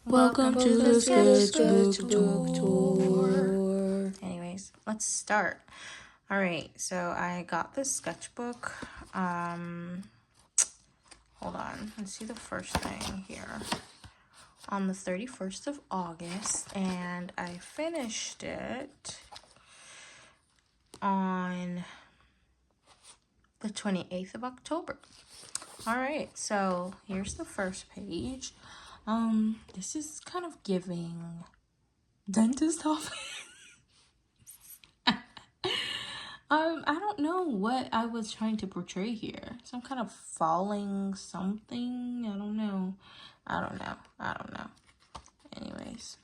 Welcome to the Sketchbook tour. Anyways, let's start. All right, so I got this sketchbook. Hold on. Let's see the first thing here. On the 31st of August, and I finished it on the 28th of October. All right, so here's the first page. This is kind of giving dentist office. I don't know what I was trying to portray here. Some kind of falling something. I don't know. Anyways.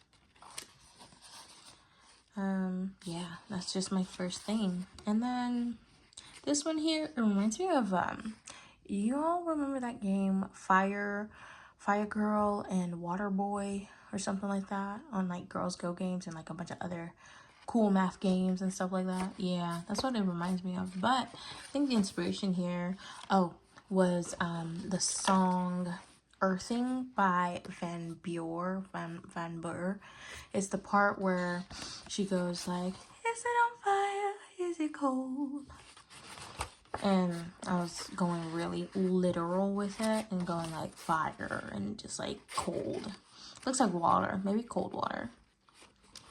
Yeah, that's just my first thing. And then this one here, it reminds me of, you all remember that game, Fire Girl and Water Boy or something like that on like Girls Go games and like a bunch of other cool math games and stuff like that. Yeah, that's what it reminds me of. But I think the inspiration here, was the song Earthing by Van Buur. It's the part where she goes like, is it on fire? Is it cold? And I was going really literal with it and going like fire and just like cold. Looks like water, maybe cold water.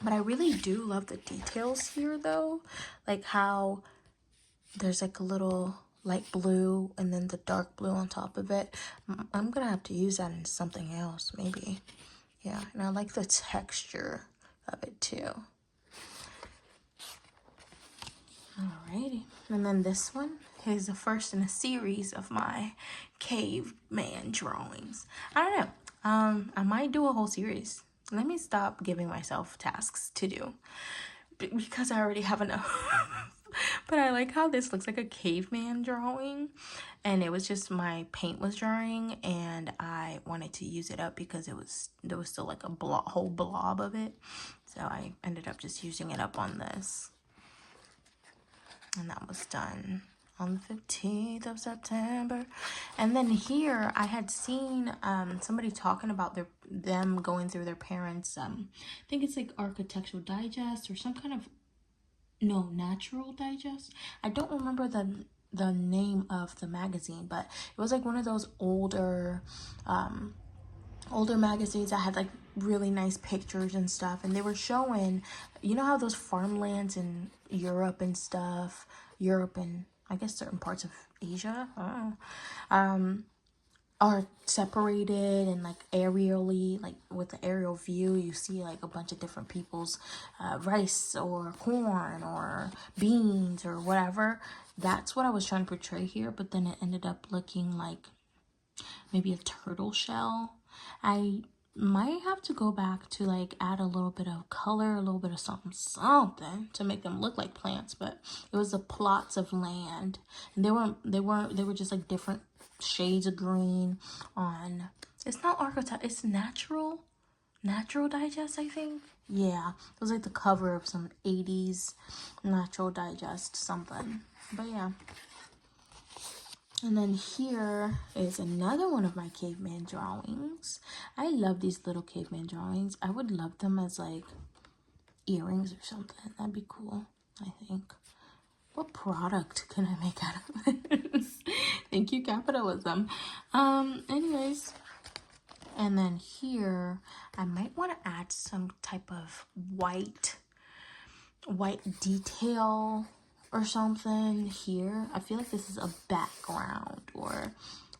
But I really do love the details here though. Like how there's like a little light blue and then the dark blue on top of it. I'm gonna have to use that in something else maybe. Yeah, and I like the texture of it too. Alrighty, and then this one is the first in a series of my caveman drawings. I don't know, I might do a whole series. Let me stop giving myself tasks to do because I already have enough. But I like how this looks like a caveman drawing, and it was just my paint was drying and I wanted to use it up because there was still like a whole blob of it, so I ended up just using it up on this. And that was done on the 15th of September. And then here I had seen somebody talking about them going through their parents' I think it's like Architectural Digest or some kind of Natural Digest. I don't remember the name of the magazine, but it was like one of those older magazines that had like really nice pictures and stuff, and they were showing, you know how those farmlands in Europe and stuff, Europe and I guess certain parts of Asia, are separated and like aerially, like with the aerial view you see like a bunch of different people's rice or corn or beans or whatever. That's what I was trying to portray here, but then it ended up looking like maybe a turtle shell. I might have to go back to like add a little bit of color, a little bit of something to make them look like plants, but it was the plots of land, and they were just like different shades of green on, it's not archetype, it's natural Digest, I think. Yeah, it was like the cover of some 80s Natural Digest something, but yeah. And then here is another one of my caveman drawings. I love these little caveman drawings. I would love them as like earrings or something. That'd be cool, I think. What product can I make out of this? Thank you, capitalism. Anyways. And then here, I might want to add some type of white detail or something here. I feel like this is a background, or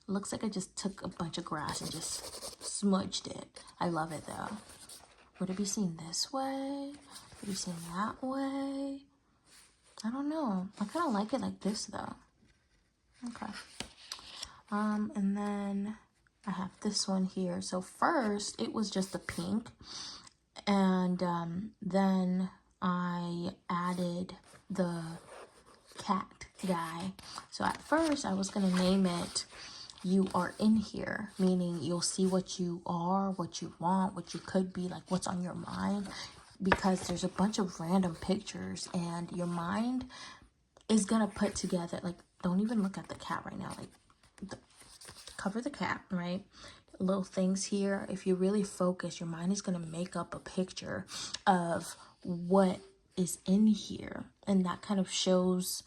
it looks like I just took a bunch of grass and just smudged it. I love it though. Would it be seen this way? Would it be seen that way? I don't know. I kind of like it like this though. Okay. And then I have this one here. So first it was just the pink, and then I added the cat guy. So at first I was gonna name it You Are In Here, meaning you'll see what you are, what you want, what you could be, like what's on your mind, because there's a bunch of random pictures and your mind is gonna put together, like, don't even look at the cat right now, like cover the cat, right? little things here, if you really focus, your mind is going to make up a picture of what is in here. And that kind of shows,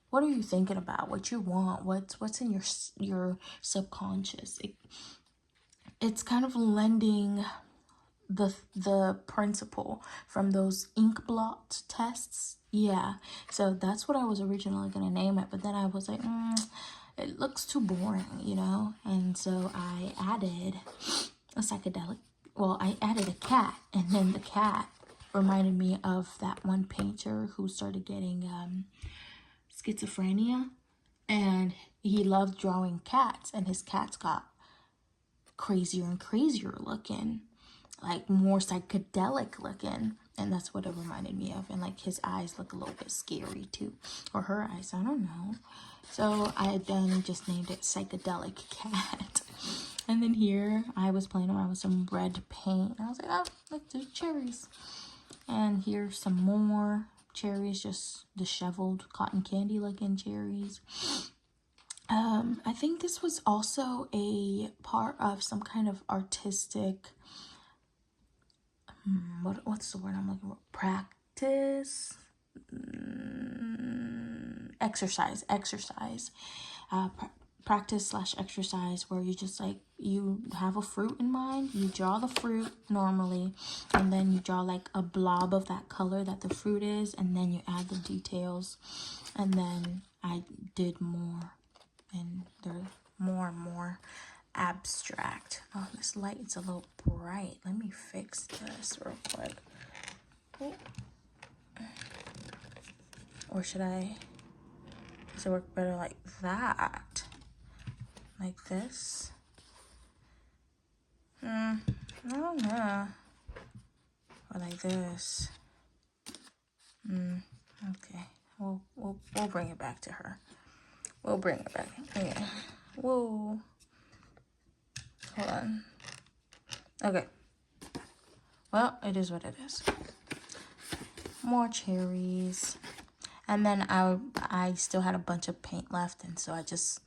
what are you thinking about, what you want, what's in your subconscious. It's kind of lending the principle from those ink blot tests. Yeah, so that's what I was originally gonna name it, but then I was like, it looks too boring, you know. And so I added a psychedelic, well, I added a cat, and then the cat reminded me of that one painter who started getting schizophrenia, and he loved drawing cats, and his cats got crazier and crazier looking, like more psychedelic looking, and that's what it reminded me of. And like his eyes look a little bit scary too, or her eyes, I don't know. So I then just named it Psychedelic Cat. And then here I was playing around with some red paint, and I was like, oh, look, there's cherries. And here's some more cherries, just disheveled cotton candy looking cherries. I think this was also a part of some kind of artistic, what's the word I'm looking for? Practice? Exercise. Practice / exercise, where you just like, you have a fruit in mind, you draw the fruit normally, and then you draw like a blob of that color that the fruit is, and then you add the details. And then I did more, and they're more and more abstract. Oh, this light is a little bright. Let me fix this real quick. Oh. Or does it work better like that? Like this? I don't know. Or like this. Okay. We'll bring it back to her. We'll bring it back. Okay. Whoa. Hold on. Okay. Well, it is what it is. More cherries. And then I still had a bunch of paint left, and so I just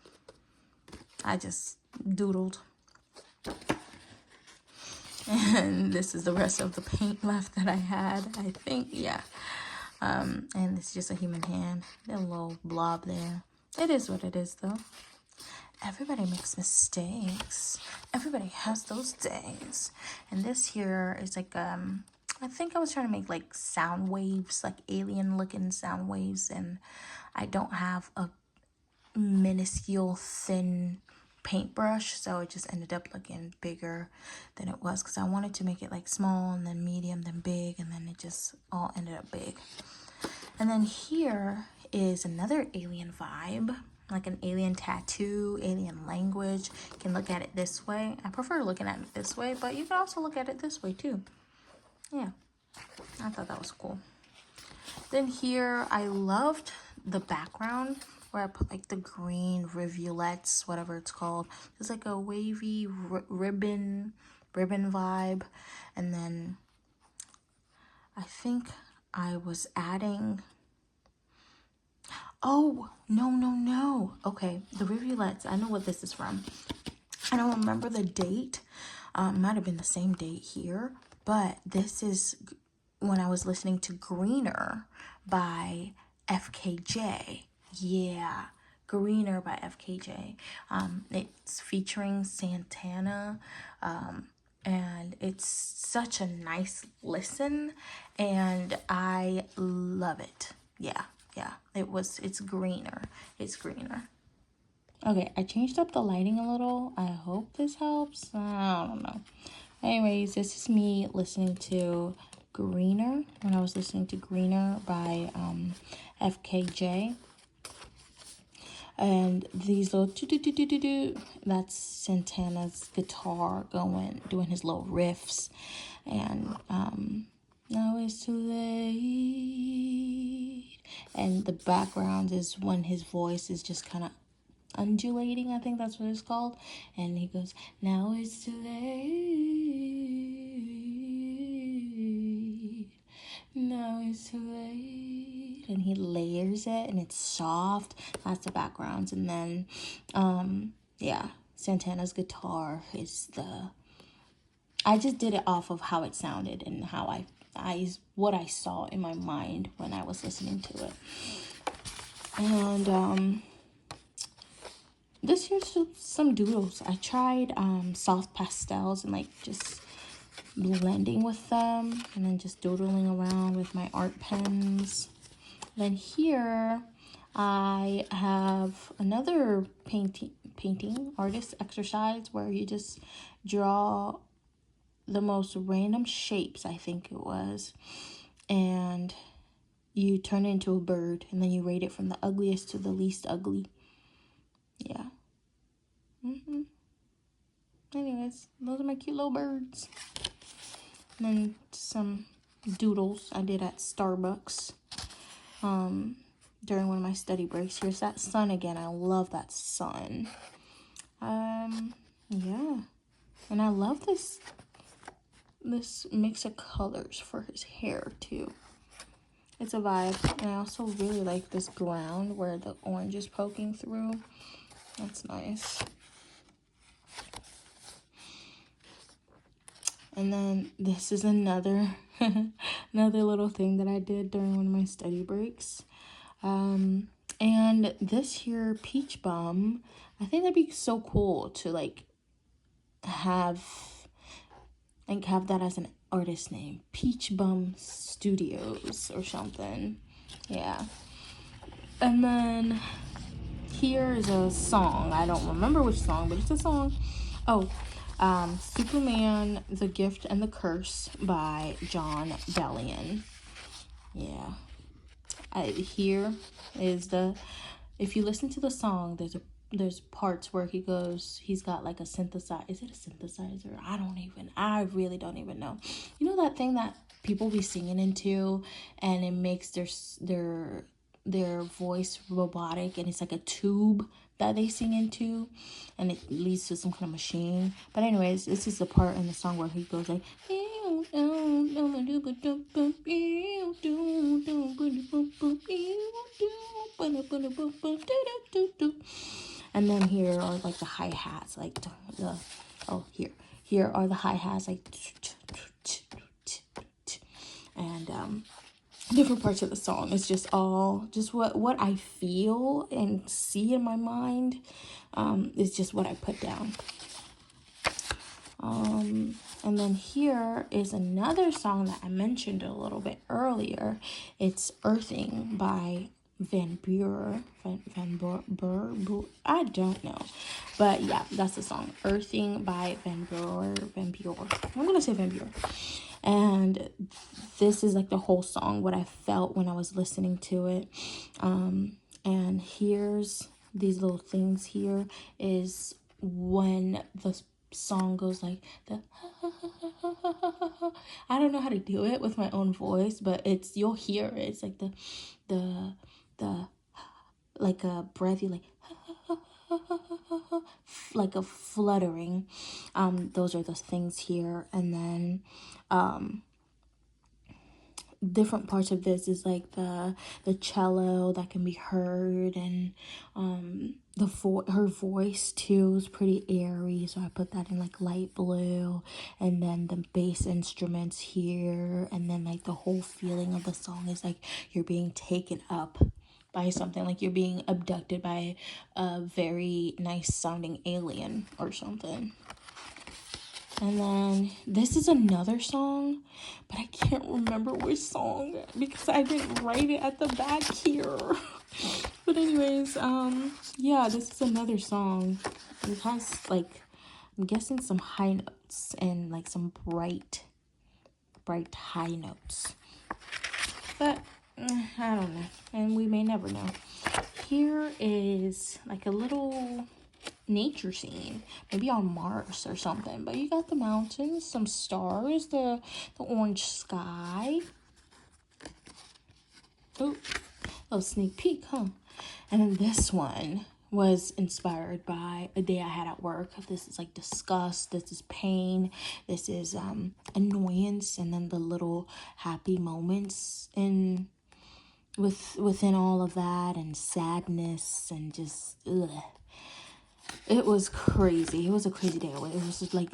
doodled. And this is the rest of the paint left that I had, I think. Yeah. And it's just a human hand. A little blob there. It is what it is, though. Everybody makes mistakes. Everybody has those days. And this here is like, I think I was trying to make like sound waves, like alien looking sound waves. And I don't have a minuscule thin paintbrush, so it just ended up looking bigger than it was, because I wanted to make it like small and then medium then big, and then it just all ended up big. And then here is another alien vibe, like an alien tattoo, alien language. You can look at it this way. I prefer looking at it this way, but you can also look at it this way too. Yeah, I thought that was cool. Then here, I loved the background where I put like the green rivulets, whatever it's called. It's like a wavy ribbon vibe. And then I think I was adding, oh, no. Okay, the rivulets, I know what this is from. I don't remember the date. It might have been the same date here, but this is when I was listening to Greener by FKJ. Yeah, Greener by FKJ. It's featuring Santana, and it's such a nice listen, and I love it. Yeah, it's Greener. It's Greener. Okay, I changed up the lighting a little. I hope this helps. I don't know. Anyways, this is me listening to Greener, when I was listening to Greener by FKJ. And these little that's Santana's guitar doing his little riffs. And now it's too late. And the background is when his voice is just kind of undulating, I think that's what it's called. And he goes, now it's too late. Now it's too late. And he layers it, and it's soft. That's the backgrounds. And then yeah, Santana's guitar is I just did it off of how it sounded and how what I saw in my mind when I was listening to it. And this here's just some doodles. I tried soft pastels and like just blending with them, and then just doodling around with my art pens. Then here I have another painting artist exercise where you just draw the most random shapes, I think it was, and you turn it into a bird, and then you rate it from the ugliest to the least ugly. Yeah. Anyways, those are my cute little birds. And then some doodles I did at Starbucks during one of my study breaks. Here's that sun again. I love that sun. Yeah. And I love this mix of colors for his hair too. It's a vibe. And I also really like this ground where the orange is poking through. That's nice. And then this is another little thing that I did during one of my study breaks. And this here peach bum, I think that'd be so cool to like have that as an artist name. Peach Bum Studios or something. Yeah. And then here's a song. I don't remember which song, but it's a song. Oh, Superman, The Gift and the Curse by John Bellion. Yeah. Here is if you listen to the song, there's parts where he's got like a synthesizer. Is it a synthesizer? I really don't even know. You know that thing that people be singing into and it makes their voice robotic, and it's like a tube that they sing into and it leads to some kind of machine. But anyways, this is the part in the song where he goes like, and then here are like the hi-hats, like here are the hi-hats, like, and different parts of the song. It's just all what I feel and see in my mind. Is just what I put down. And then here is another song that I mentioned a little bit earlier. It's Earthing by Van Buren. I don't know. But yeah, that's the song. Earthing by Van Buren. I'm going to say Van Buren. And this is like the whole song, what I felt when I was listening to it. And here's these little things here is when the song goes like the I don't know how to do it with my own voice, but you'll hear it. It's like the like a breathy, like a fluttering. Those are the things here. And then different parts of this is like the cello that can be heard, and her voice too is pretty airy, so I put that in like light blue. And then the bass instruments here, and then like the whole feeling of the song is like you're being taken up by something, like you're being abducted by a very nice sounding alien or something. And then this is another song, but I can't remember which song because I didn't write it at the back here. But anyways, yeah, this is another song. It has like, I'm guessing some high notes and like some bright high notes. But I don't know, and we may never know. Here is like a little nature scene, maybe on Mars or something, but you got the mountains, some stars, the orange sky. Oh, little sneak peek, huh? And then this one was inspired by a day I had at work. This is like disgust, this is pain, this is annoyance, and then the little happy moments within all of that, and sadness, and just ugh. It was crazy. It was a crazy day. It was just like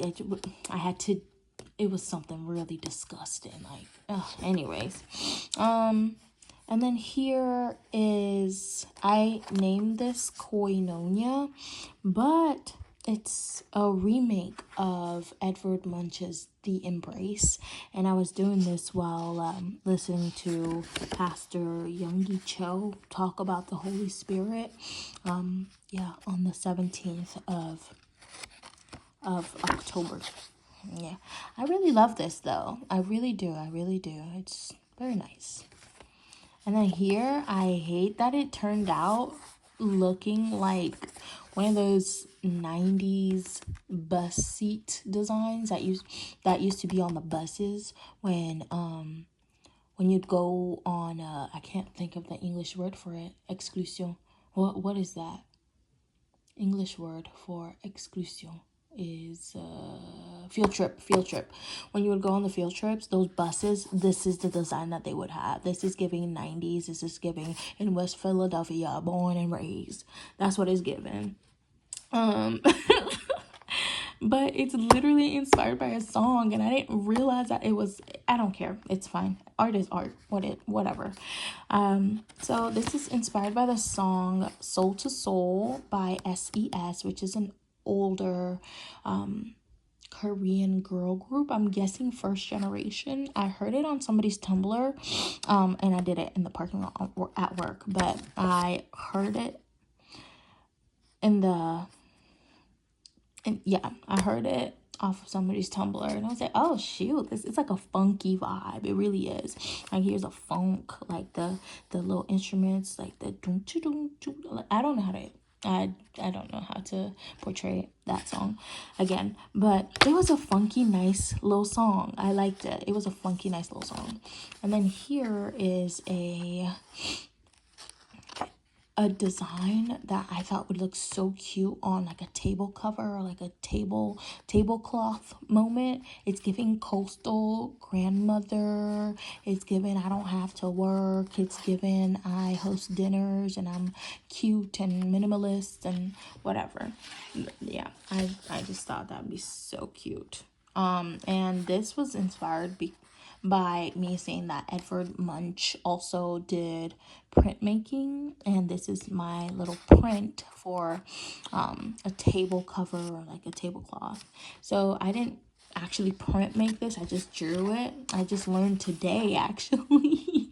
I had to. It was something really disgusting. Like, anyways, and then here is, I named this Koinonia, but it's a remake of Edvard Munch's The Embrace, and I was doing this while listening to Pastor Youngie Cho talk about the Holy Spirit. Yeah, on the 17th of October. Yeah, I really love this though. I really do. It's very nice. And then here, I hate that it turned out looking like one of those 90s bus seat designs that used to be on the buses when you'd go on I can't think of the English word for it. Exclusion. What is that? English word for exclusion is field trip. When you would go on the field trips, those buses, this is the design that they would have. This is giving 90s. This is giving in West Philadelphia, born and raised. That's what it's giving. But it's literally inspired by a song, and I didn't realize that it was. I don't care, it's fine, art is art, whatever. So this is inspired by the song Soul to Soul by SES, which is an older Korean girl group. I'm guessing first generation. I heard it on somebody's Tumblr, and I did it in the parking lot at work, but I heard it I heard it off of somebody's Tumblr, and I was like, oh shoot, it's like a funky vibe. It really is. Like, here's a funk, like the little instruments, like the doom doom doom. I don't know how to portray that song again, but it was a funky, nice little song. I liked it. It was a funky, nice little song. And then here is a design that I thought would look so cute on like a table cover or like a tablecloth moment. It's giving coastal grandmother. It's giving I don't have to work. It's giving I host dinners and I'm cute and minimalist and whatever. Yeah, I just thought that'd be so cute. And this was inspired by me saying that Edvard Munch also did printmaking, and this is my little print for a table cover or like a tablecloth. So I didn't actually print make this, I just drew it. I just learned today actually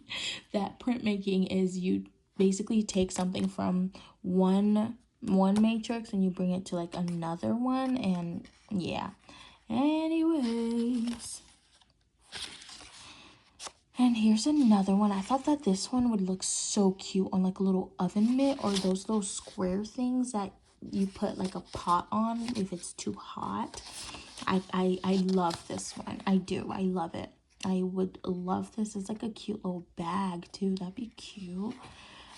that printmaking is you basically take something from one matrix and you bring it to like another one, and yeah. Anyways, and here's another one. I thought that this one would look so cute on like a little oven mitt or those little square things that you put like a pot on if it's too hot. I love this one. I do. I love it. I would love this as like a cute little bag too. That'd be cute.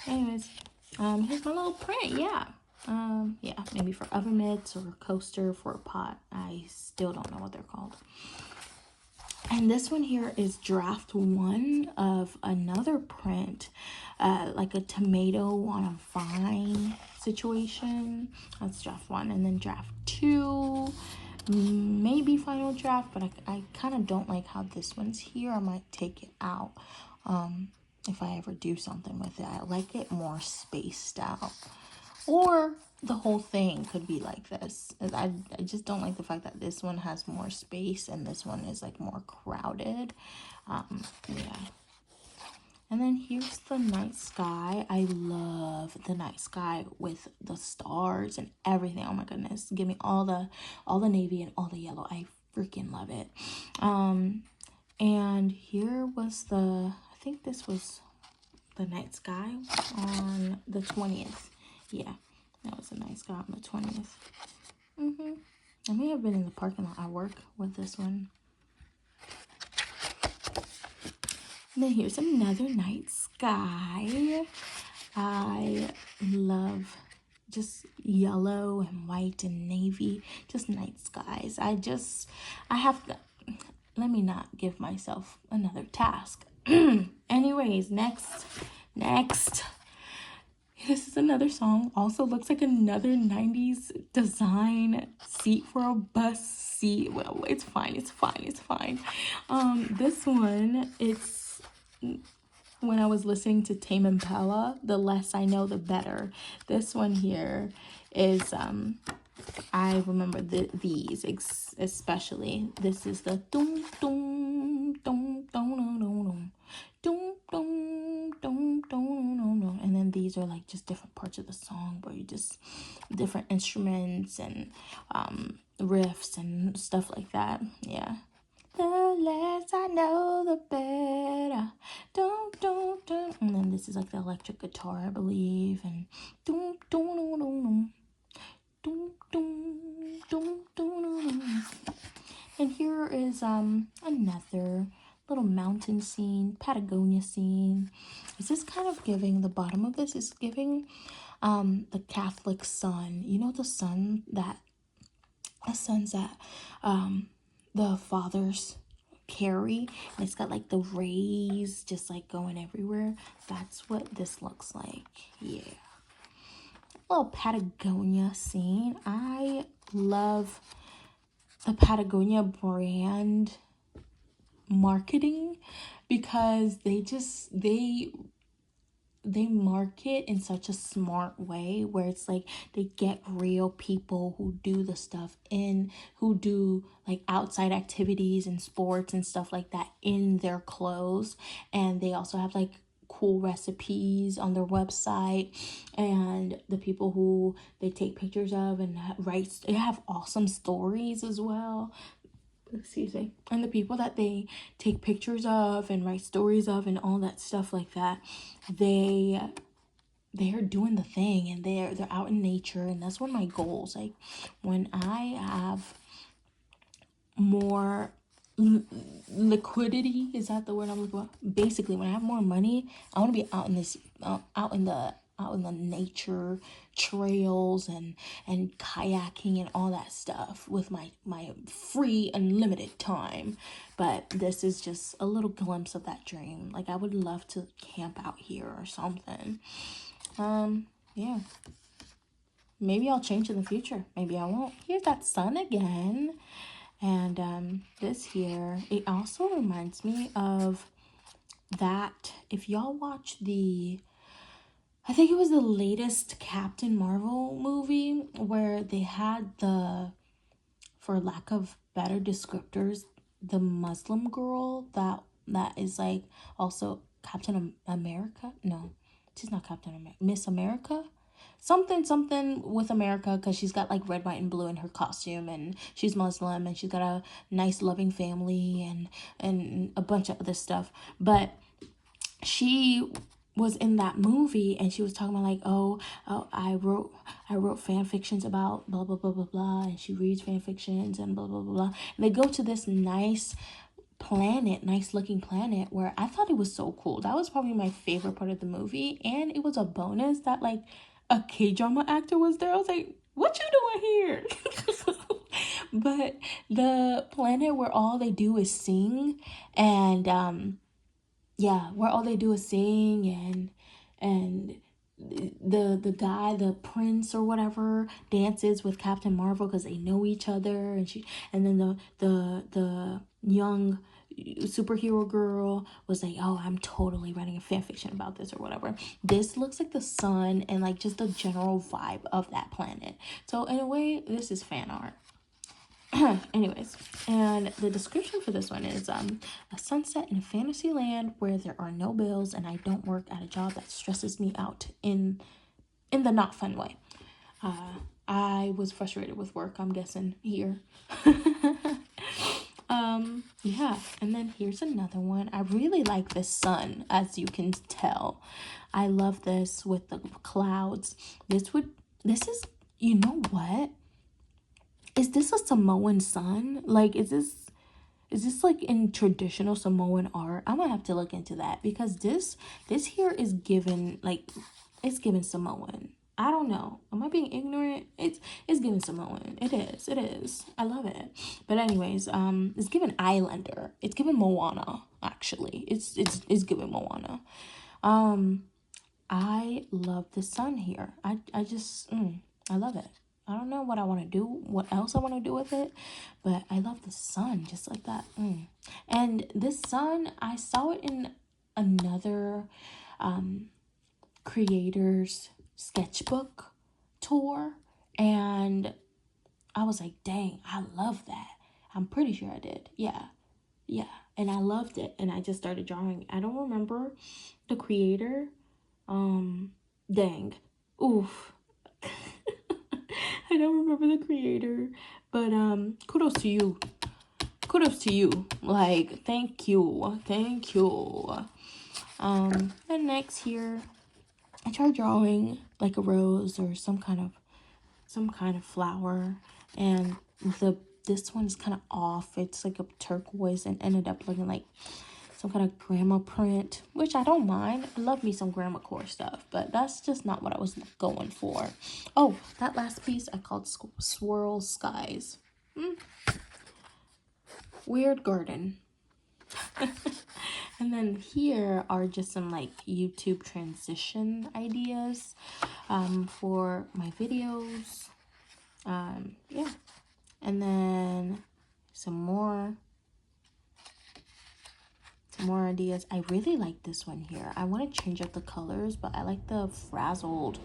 Anyways, here's my little print. Yeah. Yeah, maybe for oven mitts or a coaster for a pot. I still don't know what they're called. And this one here is draft 1 of another print, like a tomato on a vine situation. That's draft 1. And then draft 2, maybe final draft, but I kind of don't like how this one's here. I might take it out if I ever do something with it. I like it more spaced out. Or the whole thing could be like this. I just don't like the fact that this one has more space and this one is like more crowded. Yeah. And then here's the night sky. I love the night sky with the stars and everything. Oh my goodness. Give me all the navy and all the yellow. I freaking love it. And here was I think this was the night sky on the 20th. Yeah, that was a nice guy on the 20th. I may have been in the parking lot at work with this one. And then here's another night sky. I love just yellow and white and navy, just night skies. I have to, let me not give myself another task. Anyways, next. This is another song. Also looks like another 90s design seat for a bus seat. Well, it's fine. It's fine. It's fine. This one, it's when I was listening to Tame Impala, The Less I Know, The Better. This one here is, I remember these especially. This is the dum dum dum dum dum dum dum dum dum dum dum, and then these are like just different parts of the song where you just different instruments and riffs and stuff like that. Yeah. The less I know, the better. Dum dum dum. And then this is like the electric guitar, I believe, and dum dum dum dum. Dum, dum, dum, dum, dum. And here is another little mountain scene, Patagonia scene. Is this kind of giving, the bottom of this is giving the Catholic sun. You know, the sons that the fathers carry, and it's got like the rays just like going everywhere. That's what this looks like. Yeah. Little Patagonia scene. I love the Patagonia brand marketing because they market in such a smart way where it's like they get real people who do the stuff who do like outside activities and sports and stuff like that in their clothes, and they also have like cool recipes on their website, and the people who they take pictures of and they have awesome stories as well. Excuse me. And the people that they take pictures of and write stories of and all that stuff like that, they're doing the thing, and they're out in nature. And that's one of my goals. Like when I have more liquidity, is that the word I'm looking for? Basically, when I have more money, I want to be out in this out in the nature trails and kayaking and all that stuff with my free unlimited time. But this is just a little glimpse of that dream. Like I would love to camp out here or something. Yeah, maybe I'll change in the future, maybe I won't. Here's that sun again. And this here, it also reminds me of that, if y'all watch I think it was the latest Captain Marvel movie where they had for lack of better descriptors, the Muslim girl that is like also Captain America. No, she's not Captain America. Miss America. Something with America, because she's got like red, white, and blue in her costume, and she's Muslim, and she's got a nice, loving family, and a bunch of other stuff. But she was in that movie, and she was talking about like, oh, I wrote fan fictions about blah blah blah blah blah, and she reads fan fictions and blah blah blah blah. And they go to this nice looking planet where I thought it was so cool. That was probably my favorite part of the movie, and it was a bonus that like a K-drama actor was there. I was like, what you doing here? But the planet where all they do is sing, and where all they do is sing, and the guy, the prince or whatever, dances with Captain Marvel because they know each other, and then the young superhero girl was like, oh, I'm totally writing a fan fiction about this or whatever. This looks like the sun and like just the general vibe of that planet. So in a way, this is fan art. Anyways, and the description for this one is a sunset in a fantasy land where there are no bills and I don't work at a job that stresses me out in the not fun way. I was frustrated with work, I'm guessing here. Yeah, and then here's another one. I really like this sun, as you can tell. I love this with the clouds. This is, you know what? Is this a Samoan sun? Like, is this like in traditional Samoan art? I'm gonna have to look into that, because this here is given, like, it's given Samoan. I don't know. Am I being ignorant? It's given Samoan. It is. I love it. But anyways, it's given Islander. It's given Moana, actually. It's given Moana. I love the sun here. I just, I love it. I don't know what I want to do, what else I want to do with it, but I love the sun just like that. And this sun, I saw it in another creator's sketchbook tour, and I was like, dang, I love that. I'm pretty sure I did. Yeah. And I loved it, and I just started drawing. I don't remember the creator. Dang. Oof. I don't remember the creator, but kudos to you. Kudos to you. Like, thank you. And next here, I tried drawing like a rose or some kind of flower, and this one's kind of off. It's like a turquoise and ended up looking like some kind of grandma print, which I don't mind. I love me some grandma core stuff, but that's just not what I was going for. Oh, that last piece I called Swirl Skies. Weird garden. And then here are just some like YouTube transition ideas for my videos. Yeah. And then some more ideas. I really like this one here. I want to change up the colors, but I like the frazzled,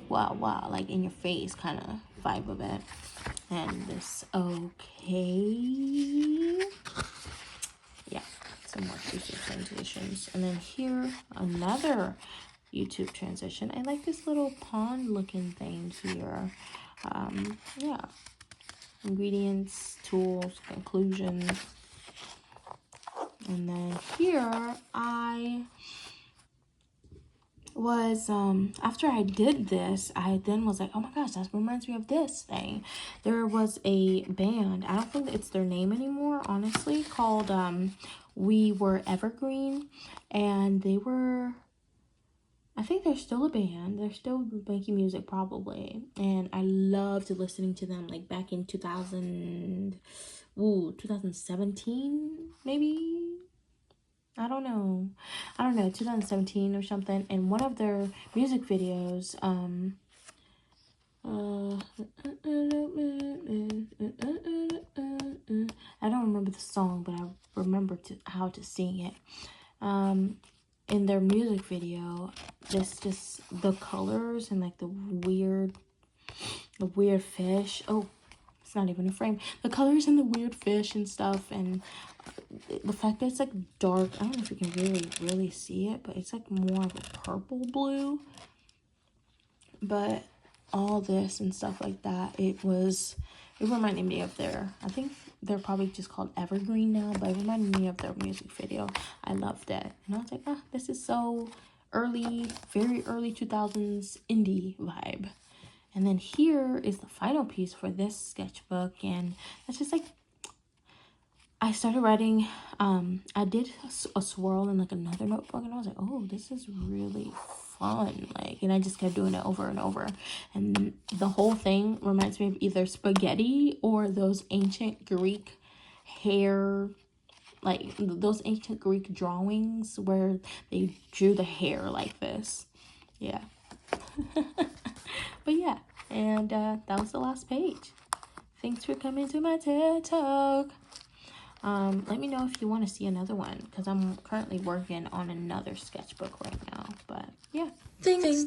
wow, like in your face kind of vibe of it. And this, okay. Yeah, some more YouTube transitions. And then here, another YouTube transition. I like this little pond looking thing here. Yeah. Ingredients, tools, conclusion. And then here I was after I did this, I then was like, oh my gosh, that reminds me of this thing. There was a band, I don't think it's their name anymore, honestly, called We Were Evergreen, and they were, I think they're still a band. They're still making music probably, and I loved listening to them like back in 2017 maybe. I don't know, 2017 or something. And one of their music videos, I don't remember the song, but I remember how to sing it. In their music video, just the colors and like the weird fish. Oh, it's not even a frame. The colors and the weird fish and stuff, and the fact that it's like dark. I don't know if you can really see it, but it's like more of a purple blue. But all this and stuff like that, it reminded me of I think they're probably just called Evergreen now, but it reminded me of their music video. I loved it, and I was like, this is so early, very early 2000s indie vibe. And then here is the final piece for this sketchbook, and it's just like, I started writing, I did a swirl in like another notebook, and I was like, oh, this is really fun, like, and I just kept doing it over and over, and the whole thing reminds me of either spaghetti or those ancient Greek hair, like those ancient Greek drawings where they drew the hair like this. Yeah. But yeah, and that was the last page. Thanks for coming to my TED Talk. Let me know if you want to see another one, because I'm currently working on another sketchbook right now. But yeah. Things.